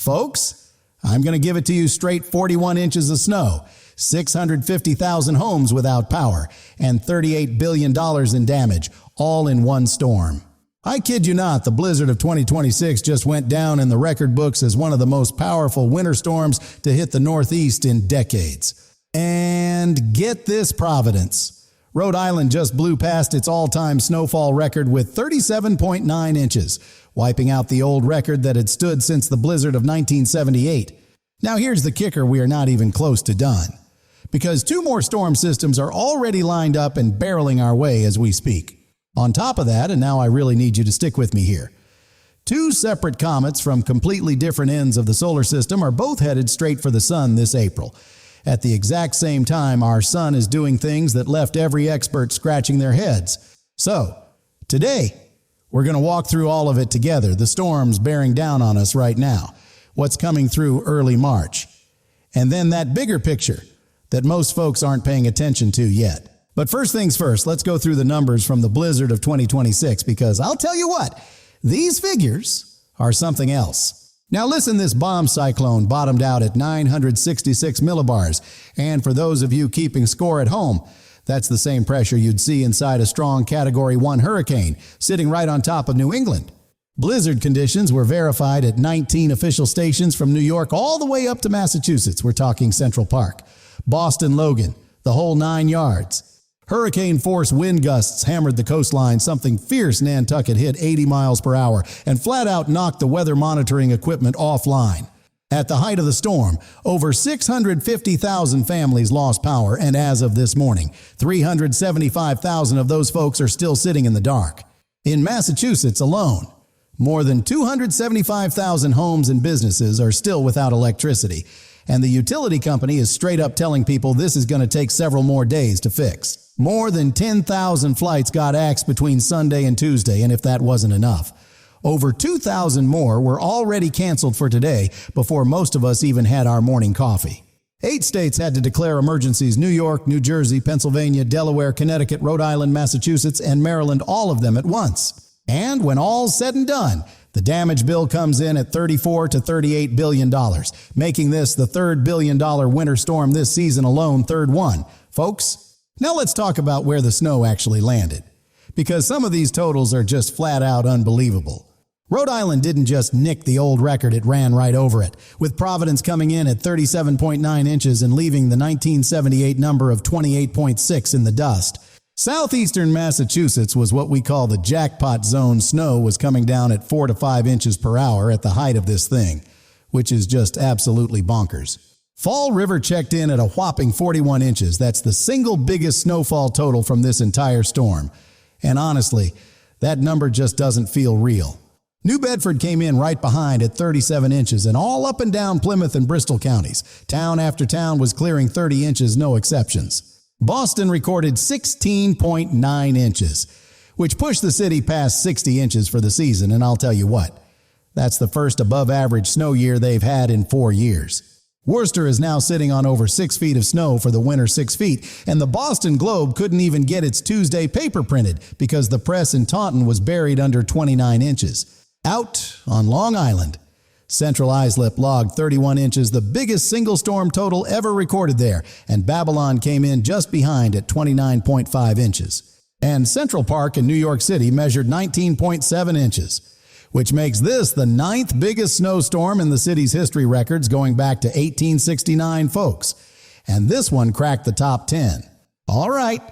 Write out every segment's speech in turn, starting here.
Folks, I'm going to give it to you straight: 41 inches of snow, 650,000 homes without power, and $38 billion in damage, all in one storm. I kid you not, the blizzard of 2026 just went down in the record books as one of the most powerful winter storms to hit the Northeast in decades. And get this providence. Rhode Island just blew past its all-time snowfall record with 37.9 inches, wiping out the old record that had stood since the blizzard of 1978. Now here's the kicker: we are not even close to done, because 2 more storm systems are already lined up and barreling our way as we speak. On top of that, and now I really need you to stick with me here, 2 separate comets from completely different ends of the solar system are both headed straight for the sun this April. At the exact same time, our sun is doing things that left every expert scratching their heads. So, today, we're going to walk through all of it together, the storms bearing down on us right now, what's coming through early March, and then that bigger picture that most folks aren't paying attention to yet. But first things first, let's go through the numbers from the blizzard of 2026, because I'll tell you what, these figures are something else. Now listen, this bomb cyclone bottomed out at 966 millibars, and for those of you keeping score at home, that's the same pressure you'd see inside a strong Category 1 hurricane sitting right on top of New England. Blizzard conditions were verified at 19 official stations from New York all the way up to Massachusetts. We're talking Central Park, Boston, Logan, the whole 9 yards. Hurricane-force wind gusts hammered the coastline. Something fierce Nantucket hit 80 miles per hour and flat out knocked the weather monitoring equipment offline. At the height of the storm, over 650,000 families lost power, and as of this morning, 375,000 of those folks are still sitting in the dark. In Massachusetts alone, more than 275,000 homes and businesses are still without electricity, and the utility company is straight up telling people this is going to take several more days to fix. More than 10,000 flights got axed between Sunday and Tuesday, and if that wasn't enough, over 2,000 more were already canceled for today before most of us even had our morning coffee. 8 states had to declare emergencies: New York, New Jersey, Pennsylvania, Delaware, Connecticut, Rhode Island, Massachusetts, and Maryland, all of them at once. And when all's said and done, the damage bill comes in at $34 to $38 billion, making this the $3rd billion winter storm this season alone, 3rd one. Folks, now let's talk about where the snow actually landed, because some of these totals are just flat out unbelievable. Rhode Island didn't just nick the old record, it ran right over it, with Providence coming in at 37.9 inches and leaving the 1978 number of 28.6 in the dust. Southeastern Massachusetts was what we call the jackpot zone. Snow was coming down at 4 to 5 inches per hour at the height of this thing, which is just absolutely bonkers. Fall River checked in at a whopping 41 inches. That's the single biggest snowfall total from this entire storm. And honestly, that number just doesn't feel real. New Bedford came in right behind at 37 inches, and all up and down Plymouth and Bristol counties, town after town was clearing 30 inches, no exceptions. Boston recorded 16.9 inches, which pushed the city past 60 inches for the season, and I'll tell you what, that's the first above-average snow year they've had in 4 years. Worcester is now sitting on over 6 feet of snow for the winter 6 feet, and the Boston Globe couldn't even get its Tuesday paper printed because the press in Taunton was buried under 29 inches. Out on Long Island, Central Islip logged 31 inches, the biggest single storm total ever recorded there, and Babylon came in just behind at 29.5 inches. And Central Park in New York City measured 19.7 inches. Which makes this the 9th biggest snowstorm in the city's history records going back to 1869, folks. And this one cracked the top 10. All right,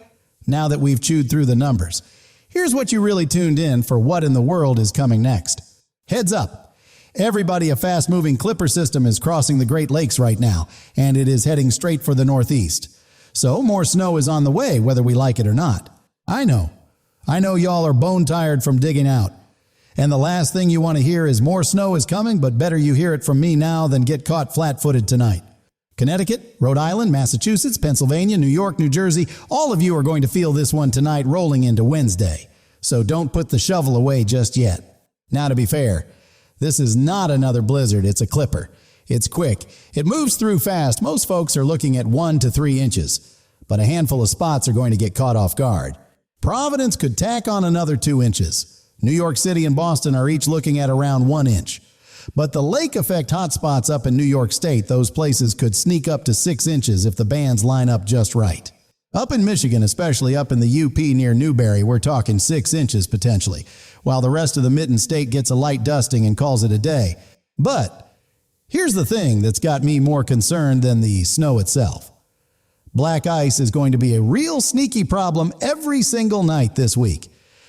now that we've chewed through the numbers, here's what you really tuned in for. What in the world is coming next? Heads up. Everybody, a fast-moving clipper system is crossing the Great Lakes right now, and it is heading straight for the Northeast. So more snow is on the way, whether we like it or not. I know y'all are bone-tired from digging out. And the last thing you want to hear is more snow is coming, but better you hear it from me now than get caught flat-footed tonight. Connecticut, Rhode Island, Massachusetts, Pennsylvania, New York, New Jersey, all of you are going to feel this one tonight rolling into Wednesday. So don't put the shovel away just yet. Now, to be fair, this is not another blizzard, it's a clipper. It's quick. It moves through fast. Most folks are looking at 1 to 3 inches, but a handful of spots are going to get caught off guard. Providence could tack on another 2 inches. New York City and Boston are each looking at around 1 inch. But the lake effect hotspots up in New York State, those places could sneak up to 6 inches if the bands line up just right. Up in Michigan, especially up in the UP near Newberry, we're talking 6 inches potentially, while the rest of the Mitten State gets a light dusting and calls it a day. But here's the thing that's got me more concerned than the snow itself. Black ice is going to be a real sneaky problem every single night this week,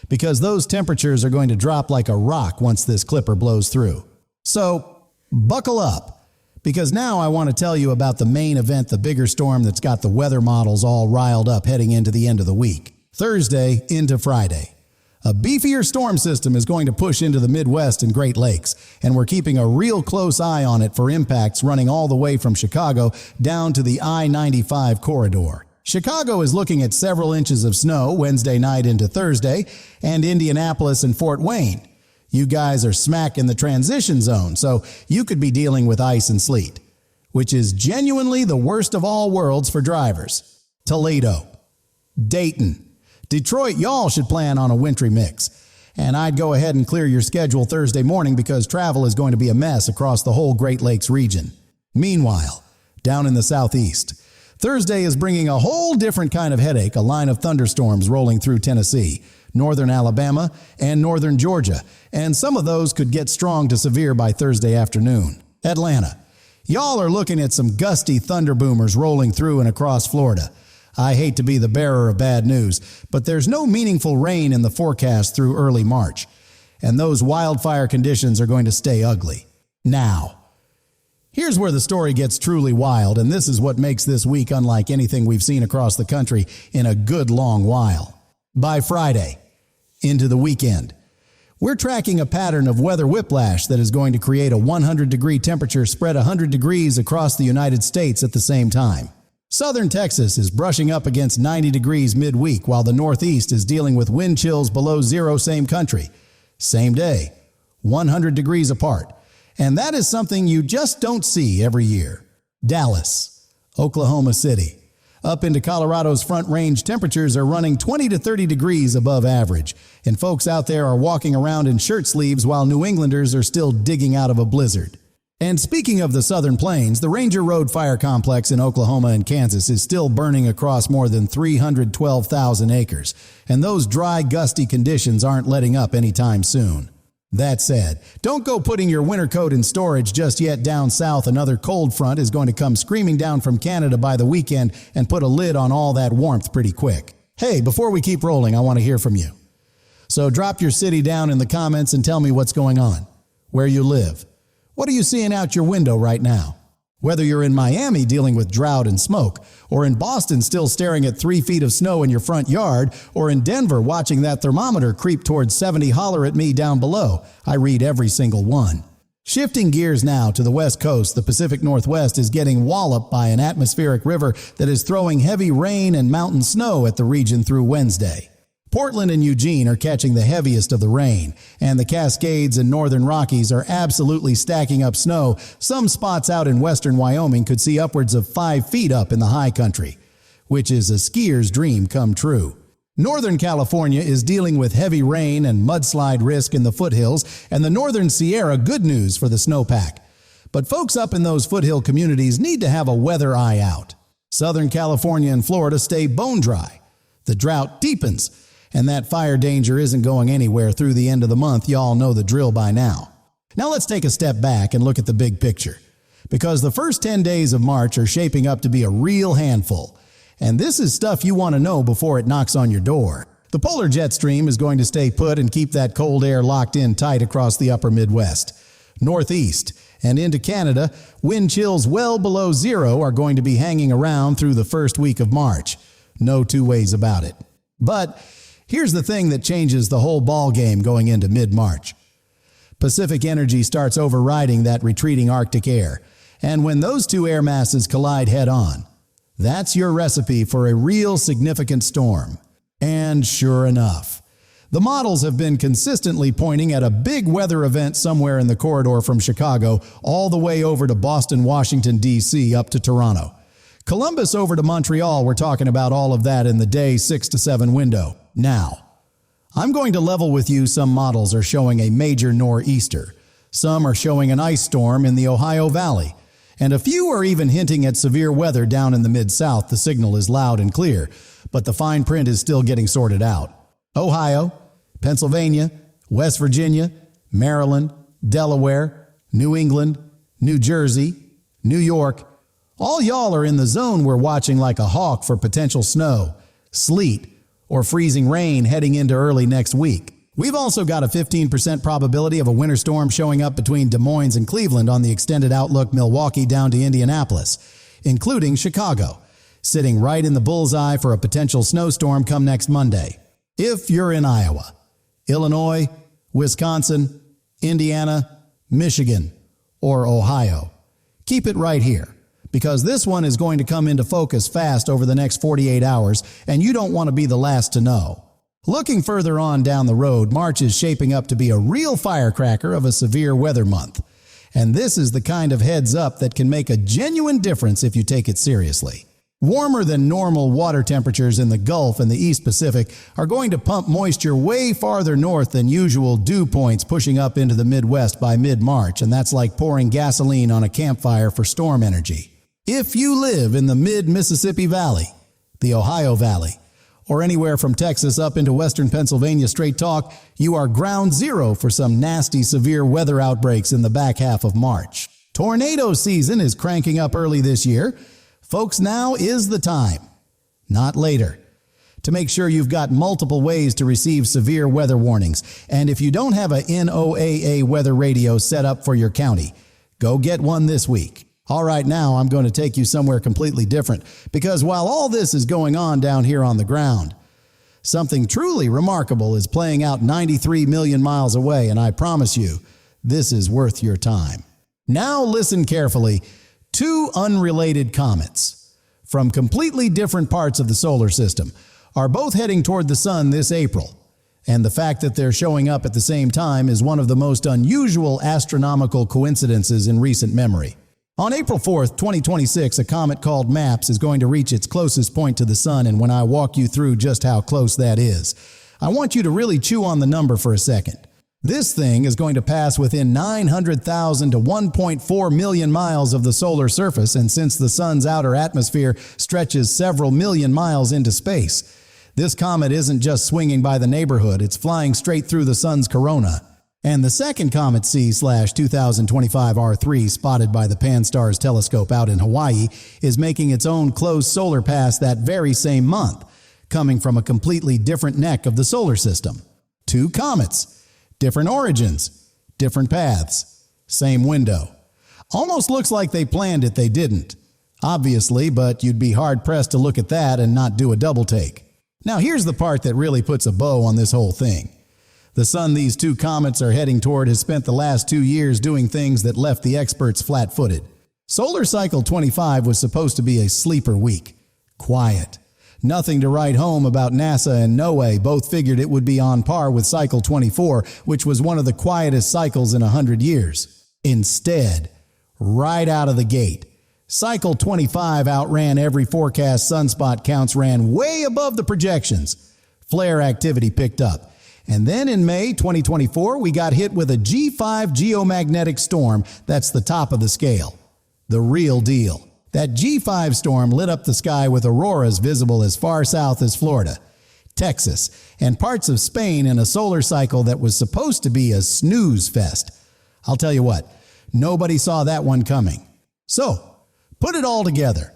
because those temperatures are going to drop like a rock once this clipper blows through. So buckle up, because now I want to tell you about the main event, the bigger storm that's got the weather models all riled up heading into the end of the week. Thursday into Friday. A beefier storm system is going to push into the Midwest and Great Lakes, and we're keeping a real close eye on it for impacts running all the way from Chicago down to the I-95 corridor. Chicago is looking at several inches of snow Wednesday night into Thursday, and Indianapolis and Fort Wayne. You guys are smack in the transition zone, so you could be dealing with ice and sleet, which is genuinely the worst of all worlds for drivers. Toledo, Dayton, Detroit, y'all should plan on a wintry mix. And I'd go ahead and clear your schedule Thursday morning because travel is going to be a mess across the whole Great Lakes region. Meanwhile, down in the southeast, Thursday is bringing a whole different kind of headache, a line of thunderstorms rolling through Tennessee, northern Alabama, and northern Georgia, and some of those could get strong to severe by Thursday afternoon. Atlanta, y'all are looking at some gusty thunder boomers rolling through and across Florida. I hate to be the bearer of bad news, but there's no meaningful rain in the forecast through early March, and those wildfire conditions are going to stay ugly. Now, here's where the story gets truly wild, and this is what makes this week unlike anything we've seen across the country in a good long while. By Friday, into the weekend, we're tracking a pattern of weather whiplash that is going to create a 100-degree temperature spread 100 degrees across the United States at the same time. Southern Texas is brushing up against 90 degrees midweek, while the Northeast is dealing with wind chills below zero same country. Same day, 100 degrees apart. And that is something you just don't see every year. Dallas, Oklahoma City. Up into Colorado's Front Range, temperatures are running 20 to 30 degrees above average, and folks out there are walking around in shirt sleeves while New Englanders are still digging out of a blizzard. And speaking of the Southern Plains, the Ranger Road Fire Complex in Oklahoma and Kansas is still burning across more than 312,000 acres, and those dry, gusty conditions aren't letting up anytime soon. That said, don't go putting your winter coat in storage just yet. Down south, another cold front is going to come screaming down from Canada by the weekend and put a lid on all that warmth pretty quick. Hey, before we keep rolling, I want to hear from you. So drop your city down in the comments and tell me what's going on, where you live. What are you seeing out your window right now? Whether you're in Miami dealing with drought and smoke, or in Boston still staring at 3 feet of snow in your front yard, or in Denver watching that thermometer creep towards 70, holler at me down below. I read every single one. Shifting gears now to the West Coast, the Pacific Northwest is getting walloped by an atmospheric river that is throwing heavy rain and mountain snow at the region through Wednesday. Portland and Eugene are catching the heaviest of the rain, and the Cascades and Northern Rockies are absolutely stacking up snow. Some spots out in western Wyoming could see upwards of 5 feet up in the high country, which is a skier's dream come true. Northern California is dealing with heavy rain and mudslide risk in the foothills, and the Northern Sierra good news for the snowpack. But folks up in those foothill communities need to have a weather eye out. Southern California and Florida stay bone dry. The drought deepens, and that fire danger isn't going anywhere through the end of the month. Y'all know the drill by now. Now let's take a step back and look at the big picture, because the first 10 days of March are shaping up to be a real handful. And this is stuff you want to know before it knocks on your door. The polar jet stream is going to stay put and keep that cold air locked in tight across the upper Midwest. Northeast and into Canada, wind chills well below zero are going to be hanging around through the first week of March. No two ways about it. But here's the thing that changes the whole ball game going into mid-March. Pacific energy starts overriding that retreating Arctic air, and when those two air masses collide head-on, that's your recipe for a real significant storm. And sure enough, the models have been consistently pointing at a big weather event somewhere in the corridor from Chicago all the way over to Boston, Washington, D.C., up to Toronto. Columbus over to Montreal, we're talking about all of that in the day 6 to 7 window. Now, I'm going to level with you. Some models are showing a major nor'easter, Some are showing an ice storm in the Ohio Valley, and a few are even hinting at severe weather down in the Mid-South. The signal is loud and clear, but the fine print is still getting sorted out. Ohio, Pennsylvania, West Virginia, Maryland, Delaware, New England, New Jersey, New York, all y'all are in the zone we're watching like a hawk for potential snow, sleet, or freezing rain heading into early next week. We've also got a 15% probability of a winter storm showing up between Des Moines and Cleveland on the extended outlook Milwaukee down to Indianapolis, including Chicago, sitting right in the bullseye for a potential snowstorm come next Monday. If you're in Iowa, Illinois, Wisconsin, Indiana, Michigan, or Ohio, keep it right here, because this one is going to come into focus fast over the next 48 hours, and you don't want to be the last to know. Looking further on down the road, March is shaping up to be a real firecracker of a severe weather month. And this is the kind of heads up that can make a genuine difference if you take it seriously. Warmer than normal water temperatures in the Gulf and the East Pacific are going to pump moisture way farther north than usual dew points, pushing up into the Midwest by mid-March, and that's like pouring gasoline on a campfire for storm energy. If you live in the mid-Mississippi Valley, the Ohio Valley, or anywhere from Texas up into western Pennsylvania straight talk, you are ground zero for some nasty severe weather outbreaks in the back half of March. Tornado season is cranking up early this year. Folks, now is the time, not later, to make sure you've got multiple ways to receive severe weather warnings. And if you don't have a NOAA weather radio set up for your county, go get one this week. All right, now I'm going to take you somewhere completely different, because while all this is going on down here on the ground, something truly remarkable is playing out 93 million miles away, and I promise you, this is worth your time. Now listen carefully. Two unrelated comets from completely different parts of the solar system are both heading toward the sun this April, and the fact that they're showing up at the same time is one of the most unusual astronomical coincidences in recent memory. On April 4th, 2026, a comet called MAPS is going to reach its closest point to the sun, and when I walk you through just how close that is, I want you to really chew on the number for a second. This thing is going to pass within 900,000 to 1.4 million miles of the solar surface, and since the sun's outer atmosphere stretches several million miles into space, this comet isn't just swinging by the neighborhood, it's flying straight through the sun's corona. And the second Comet C/2025 R3, spotted by the Pan-STARRS telescope out in Hawaii, is making its own close solar pass that very same month, coming from a completely different neck of the solar system. Two comets, different origins, different paths, same window. Almost looks like they planned it, they didn't. Obviously, but you'd be hard-pressed to look at that and not do a double take. Now here's the part that really puts a bow on this whole thing. The sun these two comets are heading toward has spent the last 2 years doing things that left the experts flat-footed. Solar Cycle 25 was supposed to be a sleeper week. Quiet. Nothing to write home about. NASA and NOAA both figured it would be on par with Cycle 24, which was one of the quietest cycles in 100 years. Instead, right out of the gate, Cycle 25 outran every forecast. Sunspot counts ran way above the projections. Flare activity picked up. And then in May 2024, we got hit with a G5 geomagnetic storm. That's the top of the scale. The real deal. That G5 storm lit up the sky with auroras visible as far south as Florida, Texas, and parts of Spain in a solar cycle that was supposed to be a snooze fest. I'll tell you what, nobody saw that one coming. So, put it all together.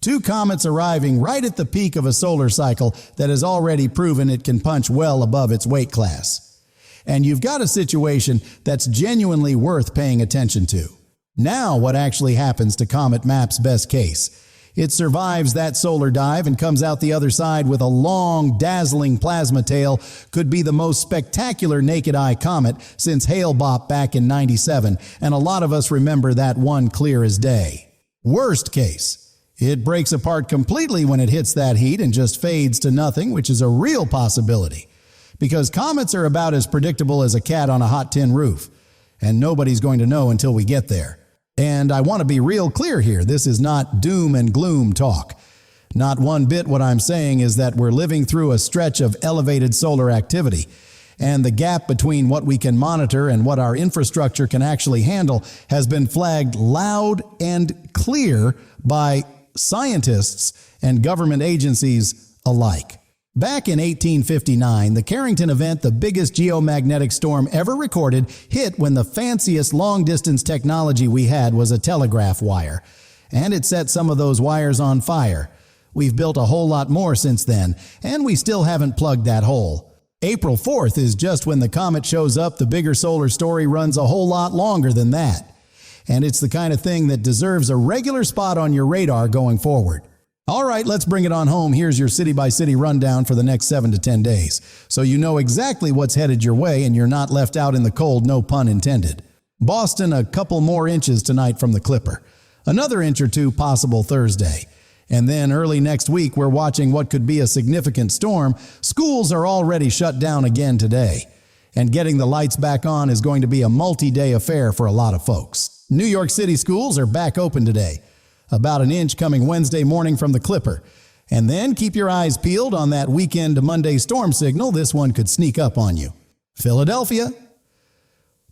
Two comets arriving right at the peak of a solar cycle that has already proven it can punch well above its weight class. And you've got a situation that's genuinely worth paying attention to. Now what actually happens to Comet MAP's best case? It survives that solar dive and comes out the other side with a long, dazzling plasma tail. Could be the most spectacular naked-eye comet since Hale-Bopp back in '97, and a lot of us remember that one clear as day. Worst case, it breaks apart completely when it hits that heat and just fades to nothing, which is a real possibility. Because comets are about as predictable as a cat on a hot tin roof, and nobody's going to know until we get there. And I want to be real clear here, this is not doom and gloom talk. Not one bit. What I'm saying is that we're living through a stretch of elevated solar activity, And the gap between what we can monitor and what our infrastructure can actually handle has been flagged loud and clear by scientists and government agencies alike. Back in 1859, the Carrington event, the biggest geomagnetic storm ever recorded, hit when the fanciest long-distance technology we had was a telegraph wire. And it set some of those wires on fire. We've built a whole lot more since then, and we still haven't plugged that hole. April 4th is just when the comet shows up. The bigger solar story runs a whole lot longer than that. And it's the kind of thing that deserves a regular spot on your radar going forward. All right, let's bring it on home. Here's your city-by-city rundown for the next 7 to 10 days. So you know exactly what's headed your way and you're not left out in the cold, no pun intended. Boston, a couple more inches tonight from the Clipper. Another inch or two possible Thursday. And then early next week, we're watching what could be a significant storm. Schools are already shut down again today. And getting the lights back on is going to be a multi-day affair for a lot of folks. New York City schools are back open today. About an inch coming Wednesday morning from the Clipper. And then keep your eyes peeled on that weekend to Monday storm signal. This one could sneak up on you. Philadelphia.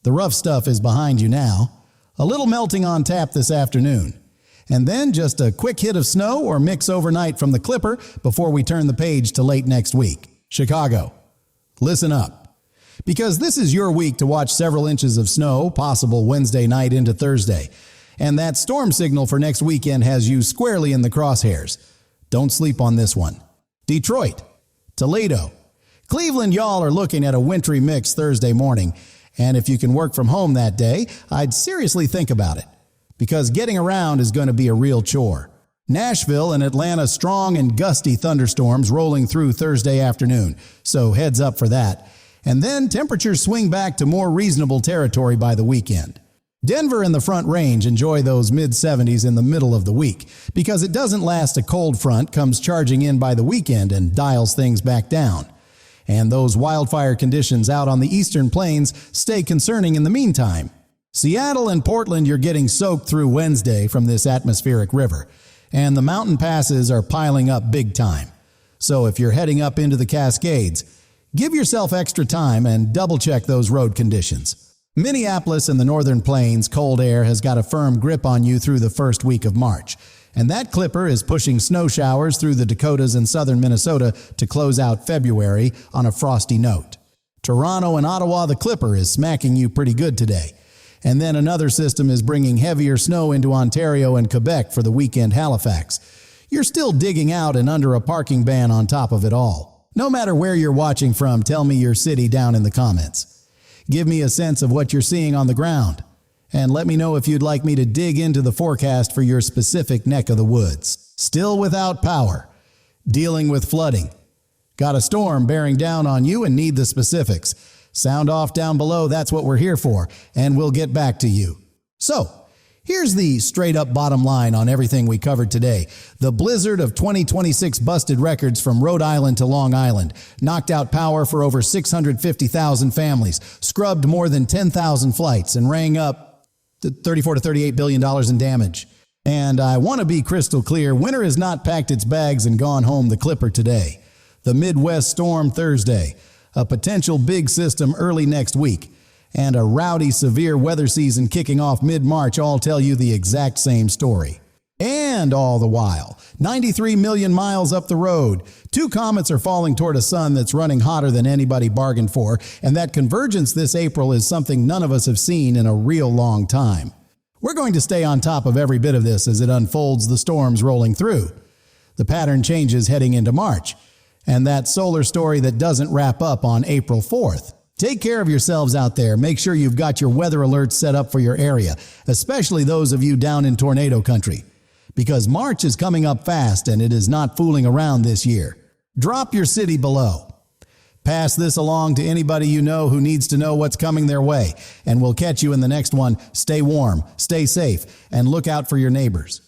The rough stuff is behind you now. A little melting on tap this afternoon. And then just a quick hit of snow or mix overnight from the Clipper before we turn the page to late next week. Chicago, listen up. Because this is your week to watch several inches of snow, possible Wednesday night into Thursday. And that storm signal for next weekend has you squarely in the crosshairs. Don't sleep on this one. Detroit, Toledo, Cleveland, y'all are looking at a wintry mix Thursday morning. And if you can work from home that day, I'd seriously think about it. Because getting around is going to be a real chore. Nashville and Atlanta, strong and gusty thunderstorms rolling through Thursday afternoon, so heads up for that. And then temperatures swing back to more reasonable territory by the weekend. Denver and the Front Range enjoy those mid-70s in the middle of the week, because it doesn't last. A cold front comes charging in by the weekend and dials things back down. And those wildfire conditions out on the eastern plains stay concerning in the meantime. Seattle and Portland, you're getting soaked through Wednesday from this atmospheric river, and the mountain passes are piling up big time. So if you're heading up into the Cascades, give yourself extra time and double-check those road conditions. Minneapolis and the northern plains, cold air has got a firm grip on you through the first week of March, and that Clipper is pushing snow showers through the Dakotas and southern Minnesota to close out February on a frosty note. Toronto and Ottawa, the Clipper is smacking you pretty good today. And then another system is bringing heavier snow into Ontario and Quebec for the weekend Halifax. You're still digging out and under a parking ban on top of it all. No matter where you're watching from, tell me your city down in the comments. Give me a sense of what you're seeing on the ground. And let me know if you'd like me to dig into the forecast for your specific neck of the woods. Still without power. Dealing with flooding. Got a storm bearing down on you and need the specifics. Sound off down below, that's what we're here for, and we'll get back to you. So, here's the straight-up bottom line on everything we covered today. The blizzard of 2026 busted records from Rhode Island to Long Island, knocked out power for over 650,000 families, scrubbed more than 10,000 flights, and rang up $34 to $38 billion in damage. And I want to be crystal clear, winter has not packed its bags and gone home the Clipper today. The Midwest storm Thursday. A potential big system early next week, and a rowdy, severe weather season kicking off mid-March all tell you the exact same story. And all the while, 93 million miles up the road, 2 comets are falling toward a sun that's running hotter than anybody bargained for, and that convergence this April is something none of us have seen in a real long time. We're going to stay on top of every bit of this as it unfolds, the storms rolling through. The pattern changes heading into March. And that solar story that doesn't wrap up on April 4th. Take care of yourselves out there. Make sure you've got your weather alerts set up for your area, especially those of you down in tornado country. Because March is coming up fast and it is not fooling around this year. Drop your city below. Pass this along to anybody you know who needs to know what's coming their way. And we'll catch you in the next one. Stay warm, stay safe, and look out for your neighbors.